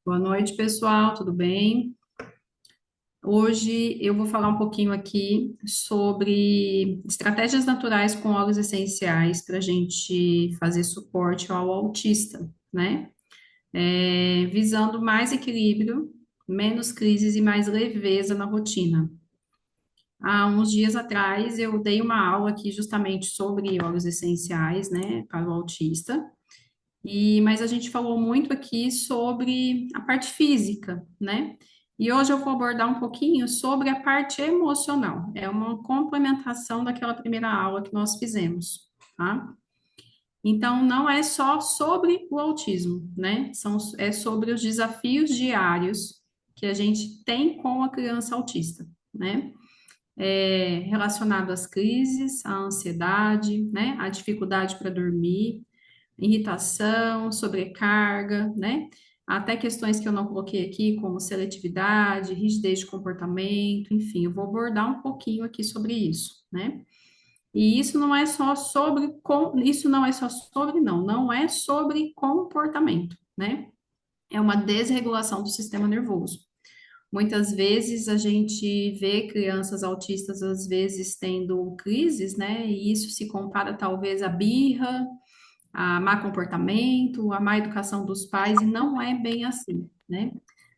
Boa noite, pessoal, tudo bem? Hoje eu vou falar um pouquinho aqui sobre estratégias naturais com óleos essenciais para a gente fazer suporte ao autista, né? Visando mais equilíbrio, menos crises e mais leveza na rotina. Há uns dias atrás eu dei uma aula aqui justamente sobre óleos essenciais, né, para o autista. Mas a gente falou muito aqui sobre a parte física, né? E hoje eu vou abordar um pouquinho sobre a parte emocional. É uma complementação daquela primeira aula que nós fizemos, tá? Então, não é só sobre o autismo, né? É sobre os desafios diários que a gente tem com a criança autista, né? Relacionado às crises, à ansiedade, né? À dificuldade para dormir, irritação, sobrecarga, né? Até questões que eu não coloquei aqui, como seletividade, rigidez de comportamento, enfim, eu vou abordar um pouquinho aqui sobre isso, né? E isso não é só sobre, isso não é só sobre, não é sobre comportamento, né? É uma desregulação do sistema nervoso. Muitas vezes a gente vê crianças autistas, às vezes, tendo crises, né? E isso se compara talvez à birra, a má comportamento, a má educação dos pais, e não é bem assim, né?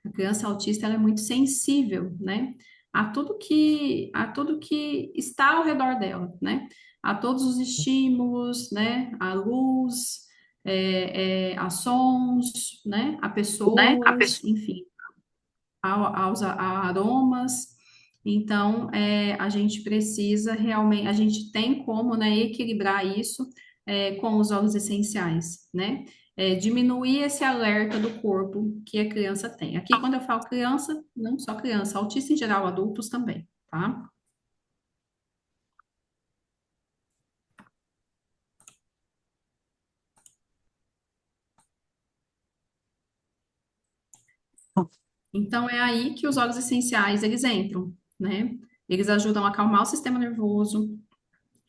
A criança autista ela é muito sensível, né? A tudo que está ao redor dela, né? A todos os estímulos, né? A luz, a sons, né? A Né? A pessoas, pessoa. enfim, a aromas. Então, a gente precisa realmente, a gente tem como, né, equilibrar isso com os óleos essenciais, né? Diminuir esse alerta do corpo que a criança tem. Aqui, quando eu falo criança, não só criança, autista em geral, adultos também, tá? Então, é aí que os óleos essenciais, eles entram, né? Eles ajudam a acalmar o sistema nervoso,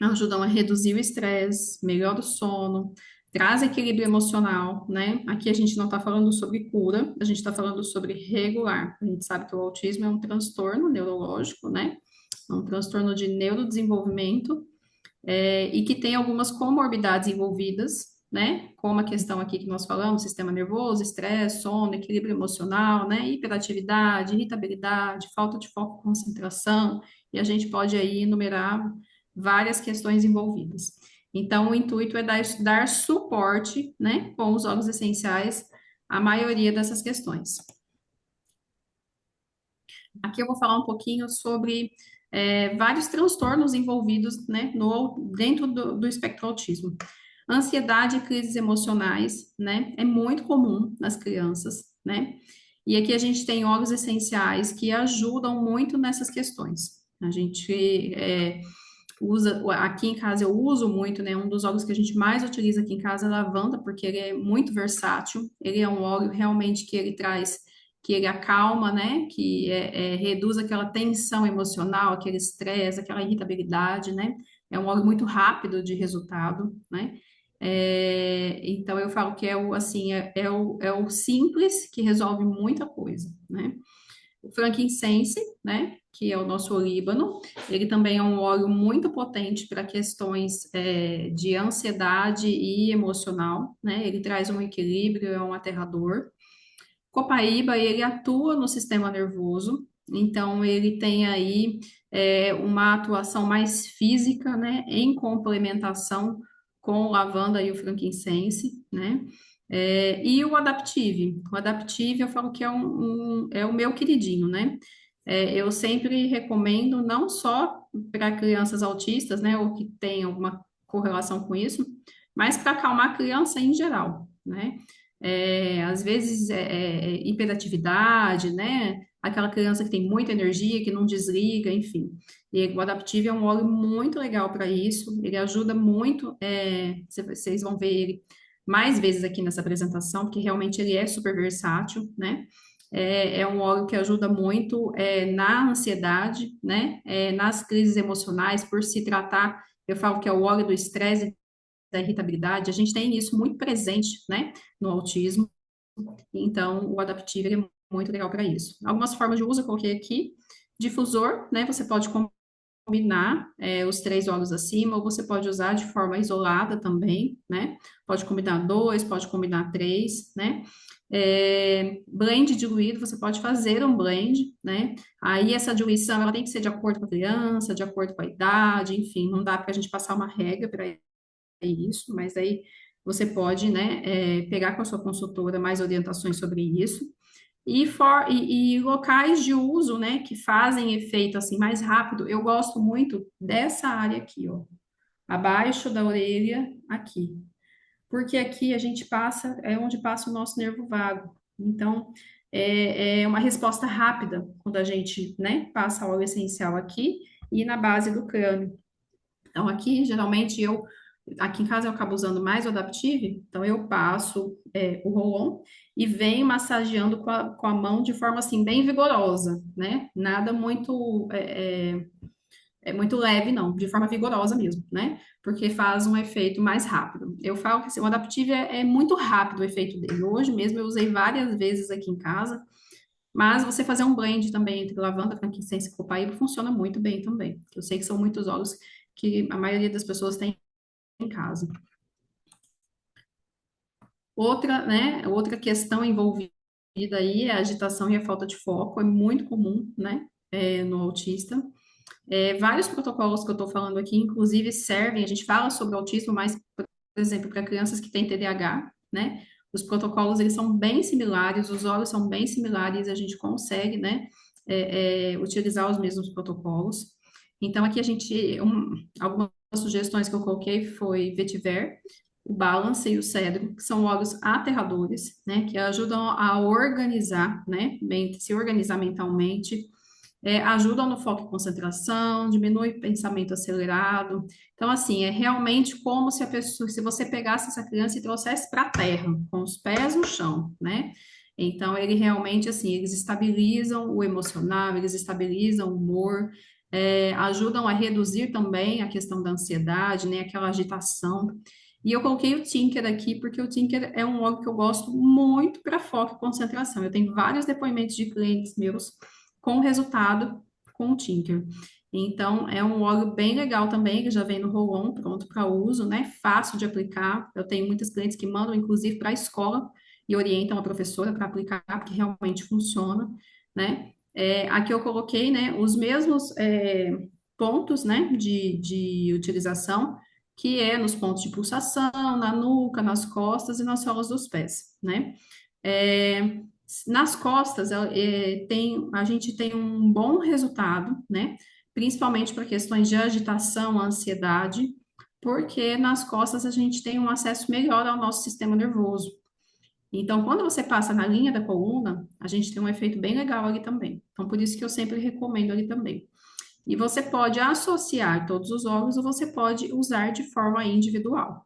ajudam a reduzir o estresse, melhora o sono, traz equilíbrio emocional, né? Aqui a gente não está falando sobre cura, a gente está falando sobre regular. A gente sabe que o autismo é um transtorno neurológico, né? É um transtorno de neurodesenvolvimento, e que tem algumas comorbidades envolvidas, né? Como a questão aqui que nós falamos, sistema nervoso, estresse, sono, equilíbrio emocional, né? Hiperatividade, irritabilidade, falta de foco, concentração, e a gente pode aí enumerar várias questões envolvidas. Então, o intuito é dar suporte, né, com os óleos essenciais à maioria dessas questões. Aqui eu vou falar um pouquinho sobre vários transtornos envolvidos, né, dentro do espectro autismo. Ansiedade e crises emocionais, né, é muito comum nas crianças, né? E aqui a gente tem óleos essenciais que ajudam muito nessas questões. A gente usa, aqui em casa eu uso muito, né? Um dos óleos que a gente mais utiliza aqui em casa é a lavanda, porque ele é muito versátil. Ele é um óleo realmente que ele traz, que ele acalma, né? Que reduz aquela tensão emocional, aquele estresse, aquela irritabilidade, né? É um óleo muito rápido de resultado, né? Então eu falo que assim, é o simples que resolve muita coisa, né? O frankincense, né, que é o nosso olíbano, ele também é um óleo muito potente para questões de ansiedade e emocional, né? Ele traz um equilíbrio, é um aterrador. Copaíba, ele atua no sistema nervoso, então ele tem aí uma atuação mais física, né, em complementação com o lavanda e o frankincense, né? E o Adaptive eu falo que é o meu queridinho, né? Eu sempre recomendo, não só para crianças autistas, né, ou que tem alguma correlação com isso, mas para acalmar a criança em geral, né? Às vezes hiperatividade, né? Aquela criança que tem muita energia, que não desliga, enfim. E o Adaptive é um óleo muito legal para isso. Ele ajuda muito. Vocês vão ver ele mais vezes aqui nessa apresentação, porque realmente ele é super versátil, né? É um óleo que ajuda muito na ansiedade, né? Nas crises emocionais, por se tratar, eu falo que é o óleo do estresse, da irritabilidade, a gente tem isso muito presente, né, no autismo. Então, o Adaptive ele é muito legal para isso. Algumas formas de uso eu coloquei aqui. Difusor, né? Você pode combinar os três óleos acima, ou você pode usar de forma isolada também, né? Pode combinar dois, pode combinar três, né? Blend diluído, você pode fazer um blend, né? Aí essa diluição, ela tem que ser de acordo com a criança, de acordo com a idade, enfim, não dá para a gente passar uma regra para isso, mas aí você pode, né, pegar com a sua consultora mais orientações sobre isso. E locais de uso, né, que fazem efeito assim mais rápido, eu gosto muito dessa área aqui, ó, abaixo da orelha, aqui. Porque aqui a gente passa, é onde passa o nosso nervo vago. Então, é uma resposta rápida quando a gente, né, passa óleo essencial aqui e na base do crânio. Então, aqui, geralmente, aqui em casa eu acabo usando mais o Adaptive, então eu passo o roll-on e venho massageando com a mão de forma, assim, bem vigorosa, né? Nada muito, muito leve, não, de forma vigorosa mesmo, né? Porque faz um efeito mais rápido. Eu falo que assim, o Adaptive é muito rápido o efeito dele. Hoje mesmo eu usei várias vezes aqui em casa, mas você fazer um blend também entre lavanda, frankincense e copaíba funciona muito bem também. Eu sei que são muitos óleos que a maioria das pessoas tem em casa. Outra, né, outra questão envolvida aí é a agitação e a falta de foco, é muito comum, né, no autista. Vários protocolos que eu estou falando aqui, inclusive, servem, a gente fala sobre autismo, mas, por exemplo, para crianças que têm TDAH, né, os protocolos, eles são bem similares, os óleos são bem similares, a gente consegue, né, utilizar os mesmos protocolos. Então, aqui a gente, algumas sugestões que eu coloquei foi vetiver, o balance e o cedro, que são óleos aterradores, né, que ajudam a organizar, né, se organizar mentalmente, ajudam no foco e concentração, diminui o pensamento acelerado. Então, assim, é realmente como se a pessoa, se você pegasse essa criança e trouxesse para a terra, com os pés no chão, né? Então, ele realmente, assim, eles estabilizam o emocional, eles estabilizam o humor, ajudam a reduzir também a questão da ansiedade, né? Aquela agitação. E eu coloquei o Tinker aqui, porque o Tinker é um óleo que eu gosto muito para foco e concentração. Eu tenho vários depoimentos de clientes meus com resultado com o Tinker. Então, é um óleo bem legal também, que já vem no roll-on, pronto para uso, né? Fácil de aplicar. Eu tenho muitas clientes que mandam, inclusive, para a escola e orientam a professora para aplicar, porque realmente funciona, né? Aqui eu coloquei, né, os mesmos pontos, né, de utilização, que é nos pontos de pulsação, na nuca, nas costas e nas solas dos pés, né? É, nas costas, a gente tem um bom resultado, né? Principalmente para questões de agitação, ansiedade, porque nas costas a gente tem um acesso melhor ao nosso sistema nervoso. Então, quando você passa na linha da coluna, a gente tem um efeito bem legal ali também. Então, por isso que eu sempre recomendo ali também. E você pode associar todos os óleos ou você pode usar de forma individual.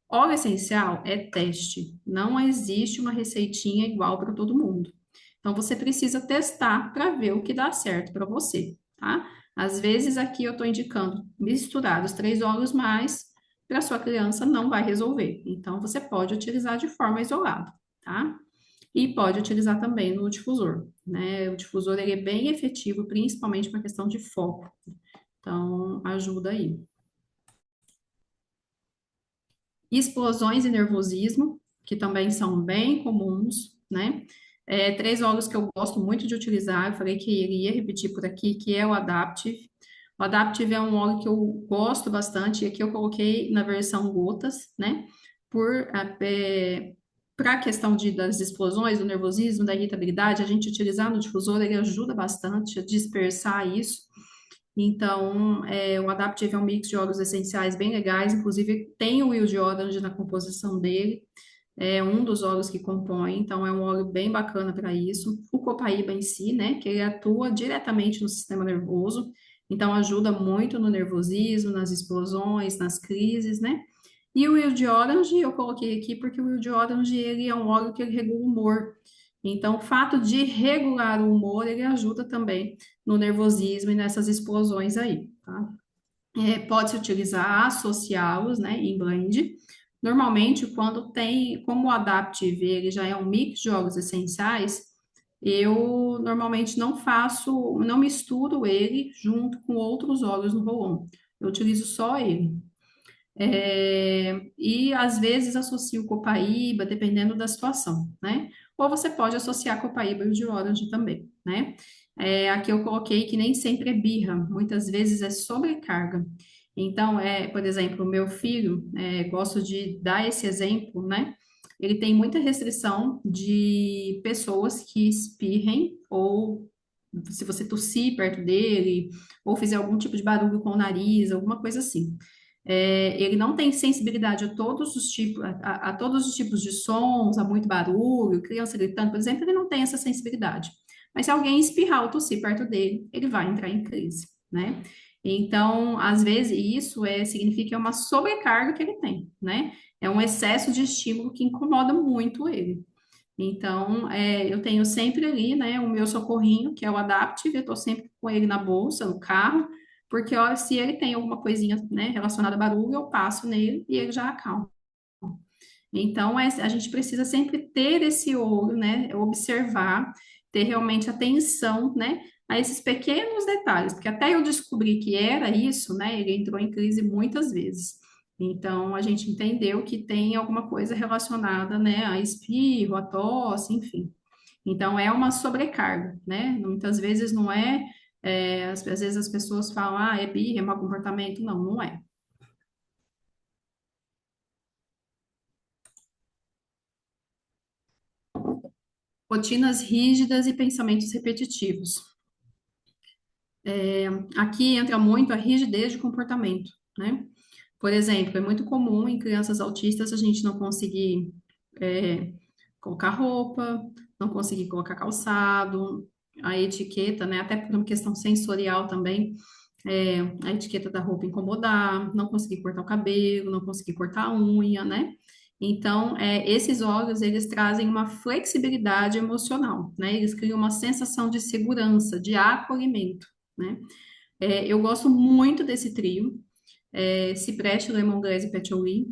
Óleo essencial é teste, não existe uma receitinha igual para todo mundo. Então você precisa testar para ver o que dá certo para você, tá? Às vezes aqui eu estou indicando misturar os três óleos, mas para sua criança não vai resolver. Então você pode utilizar de forma isolada, tá? E pode utilizar também no difusor, né? O difusor ele é bem efetivo, principalmente para questão de foco. Então ajuda aí. Explosões e nervosismo, que também são bem comuns, né? Três óleos que eu gosto muito de utilizar, eu falei que iria repetir por aqui, que é o Adaptive. O Adaptive é um óleo que eu gosto bastante, e aqui eu coloquei na versão gotas, né? Para a questão das explosões, do nervosismo, da irritabilidade, a gente utilizar no difusor, ele ajuda bastante a dispersar isso. Então, o Adaptive é um mix de óleos essenciais bem legais, inclusive tem o Will de Orange na composição dele, é um dos óleos que compõe, então é um óleo bem bacana para isso. O copaíba em si, né, que ele atua diretamente no sistema nervoso, então ajuda muito no nervosismo, nas explosões, nas crises, né? E o Will de Orange eu coloquei aqui porque o Will de Orange ele é um óleo que ele regula o humor. Então, o fato de regular o humor, ele ajuda também no nervosismo e nessas explosões aí, tá? Pode-se utilizar, associá-los, né, em blend, Normalmente, quando tem, como o Adaptive, ele já é um mix de óleos essenciais, eu normalmente não faço, não misturo ele junto com outros óleos no roll-on. Eu utilizo só ele. E às vezes associo copaíba, dependendo da situação, né? Ou você pode associar copaíba e o de orange também, né? Aqui eu coloquei que nem sempre é birra, muitas vezes é sobrecarga. Então, por exemplo, o meu filho, gosto de dar esse exemplo, né? Ele tem muita restrição de pessoas que espirrem ou se você tossir perto dele ou fizer algum tipo de barulho com o nariz, alguma coisa assim. Ele não tem sensibilidade a todos os tipos, a todos os tipos de sons, a muito barulho, criança gritando, por exemplo, ele não tem essa sensibilidade. Mas se alguém espirrar ou tossir perto dele, ele vai entrar em crise, né? Então, às vezes, isso significa que é uma sobrecarga que ele tem, né? É um excesso de estímulo que incomoda muito ele. Então, eu tenho sempre ali, né, o meu socorrinho, que é o Adaptive, eu estou sempre com ele na bolsa, no carro, porque ó, se ele tem alguma coisinha, né, relacionada a barulho, eu passo nele e ele já acalma. Então, a gente precisa sempre ter esse olho, né, observar, ter realmente atenção, né, a esses pequenos detalhes, porque até eu descobrir que era isso, né, ele entrou em crise muitas vezes. Então, a gente entendeu que tem alguma coisa relacionada, né, a espirro, a tosse, enfim. Então, é uma sobrecarga, né? Muitas vezes não às vezes as pessoas falam, é birra, é mau comportamento. Não, não é. Rotinas rígidas e pensamentos repetitivos. Aqui entra muito a rigidez de comportamento, né? Por exemplo, é muito comum em crianças autistas a gente não conseguir é, colocar roupa, não conseguir colocar calçado, a etiqueta, né? Até por uma questão sensorial também, a etiqueta da roupa incomodar, não conseguir cortar o cabelo, não conseguir cortar a unha, né? Então, esses óleo eles trazem uma flexibilidade emocional, né? Eles criam uma sensação de segurança, de acolhimento, né? Eu gosto muito desse trio, Cipreste, Lemongrass e Patchouli.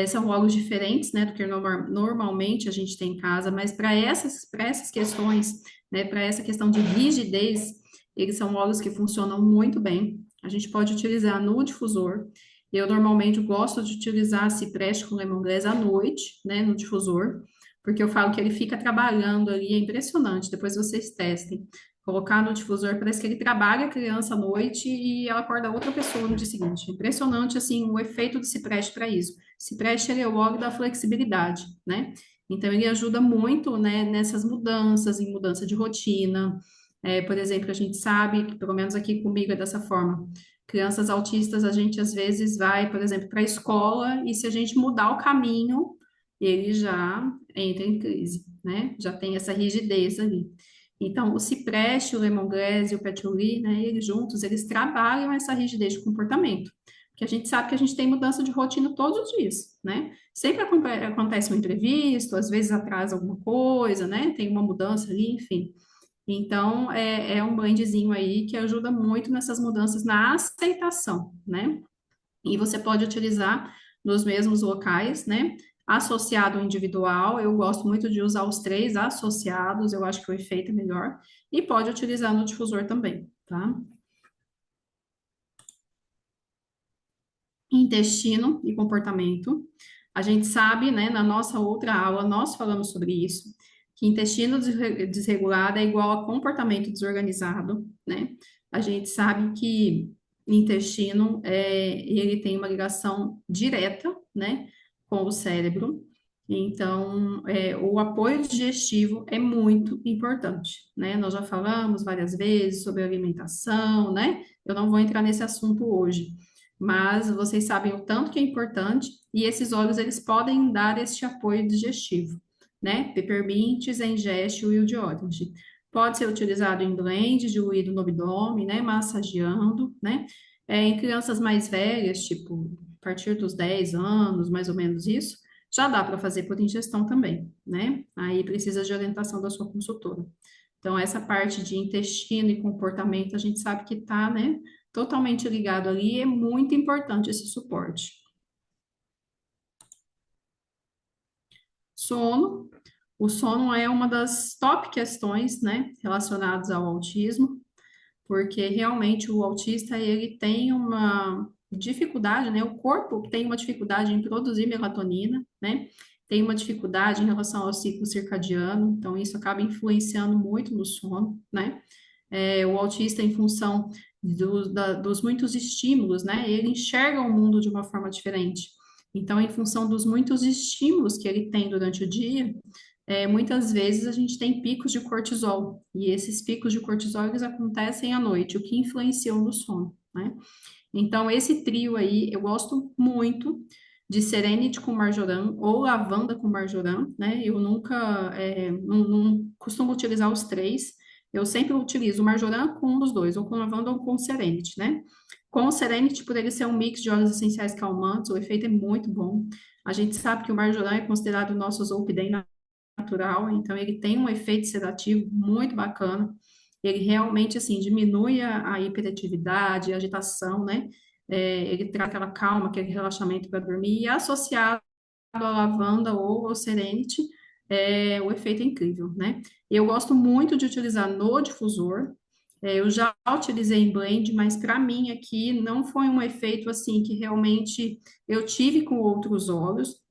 São óleos diferentes, né, do que normalmente a gente tem em casa, mas para essas questões, né, para essa questão de rigidez, eles são óleos que funcionam muito bem. A gente pode utilizar no difusor. Eu normalmente gosto de utilizar Cipreste com Lemongrass à noite, né, no difusor, porque eu falo que ele fica trabalhando ali, é impressionante. Depois vocês testem. Colocar no difusor, parece que ele trabalha a criança à noite e ela acorda outra pessoa no dia seguinte. Impressionante, assim, o efeito do cipreste para isso. Cipreste, ele é o óleo da flexibilidade, né? Então, ele ajuda muito, né, nessas mudanças, em mudança de rotina. Por exemplo, a gente sabe que, pelo menos aqui comigo é dessa forma, crianças autistas, a gente às vezes vai, por exemplo, para a escola e se a gente mudar o caminho, ele já entra em crise, né? Já tem essa rigidez ali. Então, o cipreste, o lemongrass e o patchouli, né, eles juntos, eles trabalham essa rigidez de comportamento. Porque a gente sabe que a gente tem mudança de rotina todos os dias, né? Sempre acontece um imprevisto, às vezes atrasa alguma coisa, né? Tem uma mudança ali, enfim. Então, é um blendzinho aí que ajuda muito nessas mudanças na aceitação, né? E você pode utilizar nos mesmos locais, né? Associado ao individual, eu gosto muito de usar os três associados, eu acho que o efeito é melhor. E pode utilizar no difusor também, tá? Intestino e comportamento. A gente sabe, né, na nossa outra aula, nós falamos sobre isso, que intestino desregulado é igual a comportamento desorganizado, né? A gente sabe que intestino, ele tem uma ligação direta, né, com o cérebro. Então, o apoio digestivo é muito importante, né? Nós já falamos várias vezes sobre alimentação, né? Eu não vou entrar nesse assunto hoje, mas vocês sabem o tanto que é importante e esses óleos eles podem dar este apoio digestivo, né? Peppermint, Zengeste e o de orange. Pode ser utilizado em blend, diluído no abdômen, né? Massageando, né? Em crianças mais velhas, tipo, a partir dos 10 anos, mais ou menos isso, já dá para fazer por ingestão também, né? Aí precisa de orientação da sua consultora. Então, essa parte de intestino e comportamento, a gente sabe que tá, né? Totalmente ligado ali, é muito importante esse suporte. Sono. O sono é uma das top questões, né, relacionadas ao autismo, porque realmente o autista ele tem uma dificuldade, né? O corpo tem uma dificuldade em produzir melatonina, né? Tem uma dificuldade em relação ao ciclo circadiano, então isso acaba influenciando muito no sono, né? O autista, em função dos muitos estímulos, né? Ele enxerga o mundo de uma forma diferente. Então, em função dos muitos estímulos que ele tem durante o dia, muitas vezes a gente tem picos de cortisol, e esses picos de cortisol eles acontecem à noite, o que influencia no sono, né? Então, esse trio aí, eu gosto muito de Serenity com Marjoram ou Lavanda com Marjoram, né? Eu nunca, não costumo utilizar os três, eu sempre utilizo o Marjoram com um dos dois, ou com Lavanda ou com Serenity, né? Com o Serenity, por ele ser um mix de óleos essenciais calmantes, o efeito é muito bom. A gente sabe que o Marjoram é considerado o nosso Zolpidem natural, então ele tem um efeito sedativo muito bacana. Ele realmente, assim, diminui a hiperatividade, a agitação, né? Ele traz aquela calma, aquele relaxamento para dormir, e associado à lavanda ou ao serenity, o efeito é incrível, né? Eu gosto muito de utilizar no difusor, eu já utilizei em blend, mas para mim aqui não foi um efeito assim que realmente eu tive com outros óleos,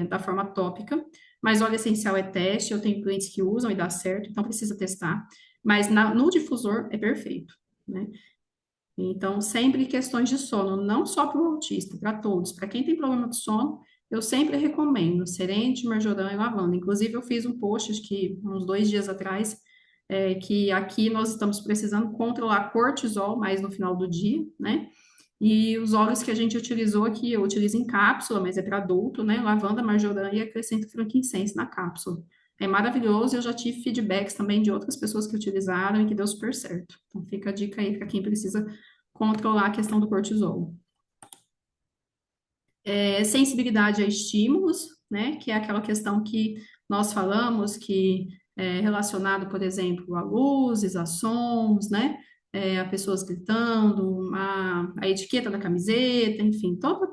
da forma tópica, mas óleo essencial é teste, eu tenho clientes que usam e dá certo, então precisa testar. Mas no difusor é perfeito, né? Então, sempre questões de sono, não só para o autista, para todos. Para quem tem problema de sono, eu sempre recomendo Serente, Marjoram e Lavanda. Inclusive, eu fiz um post, acho que uns 2 dias atrás, que aqui nós estamos precisando controlar cortisol mais no final do dia, né? E os óleos que a gente utilizou aqui, eu utilizo em cápsula, mas é para adulto, né? Lavanda, marjoram e acrescento frankincense na cápsula. É maravilhoso, eu já tive feedbacks também de outras pessoas que utilizaram e que deu super certo. Então fica a dica aí para quem precisa controlar a questão do cortisol. Sensibilidade a estímulos, né? Que é aquela questão que nós falamos que é relacionado, por exemplo, a luzes, a sons, né? A pessoas gritando, a etiqueta da camiseta, enfim, todo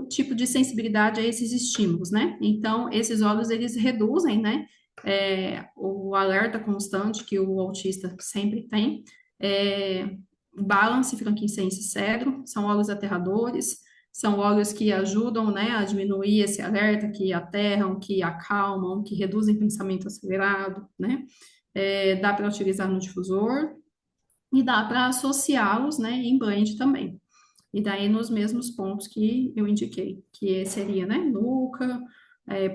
tipo de sensibilidade a esses estímulos, né? Então, esses óleos, eles reduzem, né? O alerta constante que o autista sempre tem. Balance, frankincense e cedro, são óleos aterradores, são óleos que ajudam, né, a diminuir esse alerta, que aterram, que acalmam, que reduzem pensamento acelerado, né? Dá para utilizar no difusor e dá para associá-los, né, em blend também. E daí nos mesmos pontos que eu indiquei, que seria, né, nuca,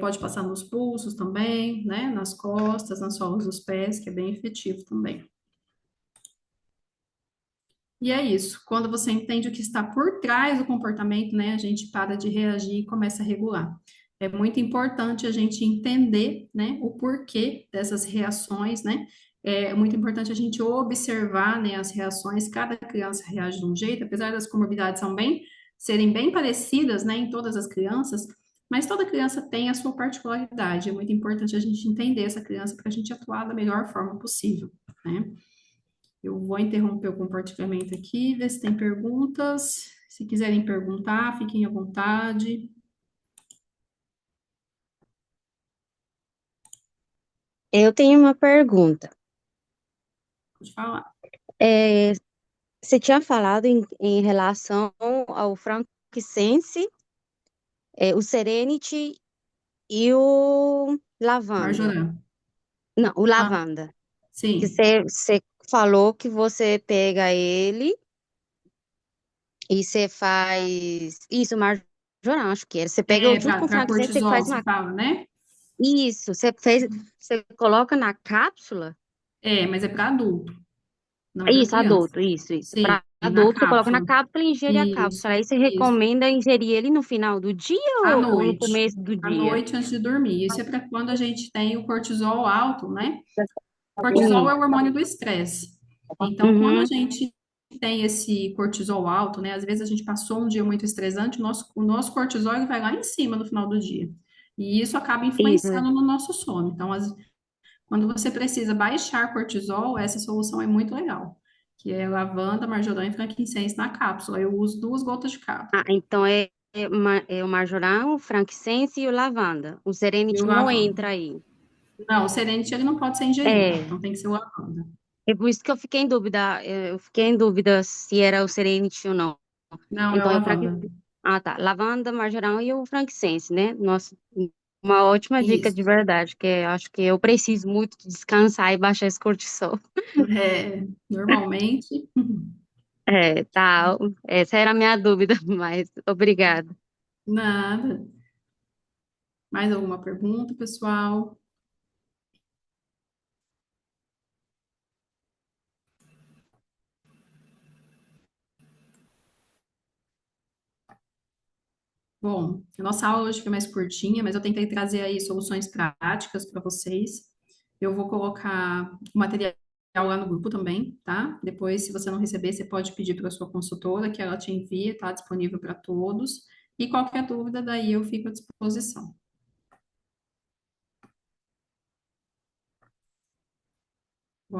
pode passar nos pulsos também, né, nas costas, nas solas dos pés, que é bem efetivo também. E é isso. Quando você entende o que está por trás do comportamento, né, a gente para de reagir e começa a regular. É muito importante a gente entender, né, o porquê dessas reações, né? É muito importante a gente observar, né, as reações. Cada criança reage de um jeito, apesar das comorbidades serem bem parecidas, né, em todas as crianças, mas toda criança tem a sua particularidade. É muito importante a gente entender essa criança para a gente atuar da melhor forma possível, né? Eu vou interromper o compartilhamento aqui, ver se tem perguntas. Se quiserem perguntar, fiquem à vontade. Eu tenho uma pergunta. Pode falar. É, você tinha falado em relação ao frankincense, o Serenity e o lavanda. Marjorã. Não, o Ah, lavanda. Que sim. você falou que você pega ele e você faz. Isso, marjoram, acho que é. Você pega junto com o Para frankincense, você cortisol, faz você uma. fala, né? Isso, você fez. Você coloca na cápsula. Mas é para adulto, não é para Isso, criança. adulto, isso. Sim, Para na adulto, você coloca na cápsula. cápsula e ingere a Isso, cápsula. Aí você isso. recomenda ingerir ele no final do dia À ou no noite. começo do À dia? noite antes de dormir. Isso é para quando a gente tem o cortisol alto, né? Cortisol Hum, é o hormônio do estresse. Então, quando a uhum, gente tem esse cortisol alto, né? Às vezes a gente passou um dia muito estressante, o nosso cortisol ele vai lá em cima no final do dia. E isso acaba isso. influenciando no nosso sono. Então, quando você precisa baixar cortisol, essa solução é muito legal, que é lavanda, marjorã e frankincense na cápsula. Eu uso 2 gotas de cada. Ah, então é o marjorão, o frankincense e o lavanda. O E o serenity não lavanda. entra aí. Não, o serenity ele não pode ser ingerido, É, então tem que ser o lavanda. é por isso que eu fiquei em dúvida. Eu fiquei em dúvida se era o serenity ou não. Não, é o Então, lavanda. ah, tá. Lavanda, marjorão e o frankincense, né? Nossa, uma ótima dica de Isso. verdade, que eu acho que eu preciso muito descansar e baixar esse cortisol. É, normalmente. É, tá. Essa era a minha dúvida, mas obrigada. Nada. Mais alguma pergunta, pessoal? Bom, a nossa aula hoje foi mais curtinha, mas eu tentei trazer aí soluções práticas para vocês. Eu vou colocar o material lá no grupo também, tá? Depois, se você não receber, você pode pedir para a sua consultora que ela te envie, tá disponível para todos. E qualquer dúvida, daí eu fico à disposição.